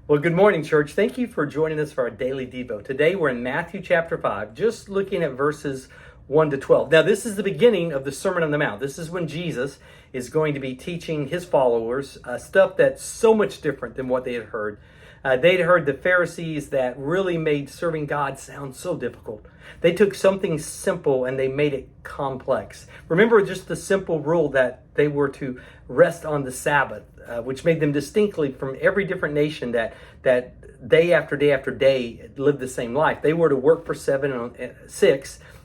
Well, good morning, church. Thank you for joining us for our daily Devo. Today we're in Matthew chapter 5, just looking at verses 1 to 12. Now, this is the beginning of the Sermon on the Mount. This is when Jesus is going to be teaching his followers stuff that's so much different than what they had heard. They'd heard the Pharisees that really made serving God sound so difficult. They took something simple and they made it complex. Remember just the simple rule that they were to rest on the Sabbath, which made them distinctly from every different nation that day after day after day lived the same life. They were to work for 6,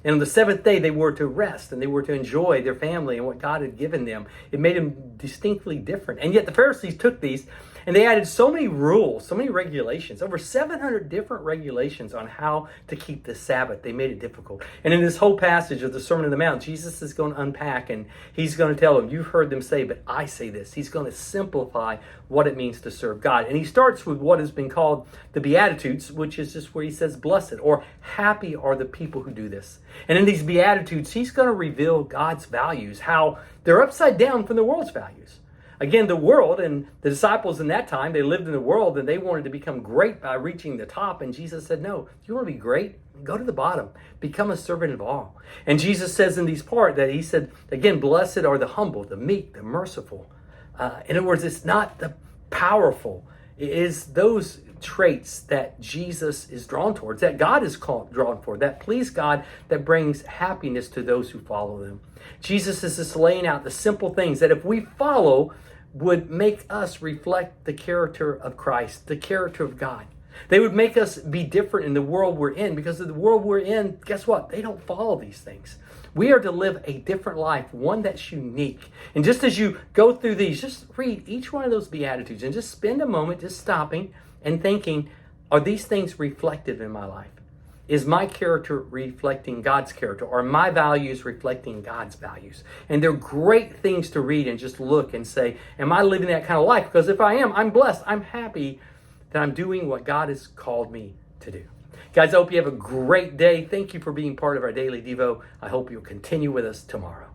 and on the seventh day they were to rest and they were to enjoy their family and what God had given them. It made them distinctly different. And yet the Pharisees took these and they added so many rules, so many regulations, over 700 different regulations on how to keep the Sabbath. They made it difficult. And in this whole passage of the Sermon on the Mount, Jesus is going to unpack and he's going to tell them, you've heard them say, but I say this. He's going to simplify what it means to serve God. And he starts with what has been called the Beatitudes, which is just where he says, blessed or happy are the people who do this. And in these Beatitudes, he's going to reveal God's values, how they're upside down from the world's values. Again, the world and the disciples in that time, they lived in the world and they wanted to become great by reaching the top. And Jesus said, no, if you want to be great, go to the bottom, become a servant of all. And Jesus says in these part that he said, again, blessed are the humble, the meek, the merciful. In other words, it's not the powerful. It is those traits that Jesus is drawn towards, that God is drawn for, that please God, that brings happiness to those who follow them. Jesus is just laying out the simple things that if we follow would make us reflect the character of Christ, the character of God. They would make us be different in the world we're in, because of the world we're in, guess what? They don't follow these things. We are to live a different life, one that's unique. And just as you go through these, just read each one of those Beatitudes and just spend a moment just stopping and thinking, are these things reflective in my life? Is my character reflecting God's character? Are my values reflecting God's values? And they're great things to read and just look and say, am I living that kind of life? Because if I am, I'm blessed. I'm happy that I'm doing what God has called me to do. Guys, I hope you have a great day. Thank you for being part of our Daily Devo. I hope you'll continue with us tomorrow.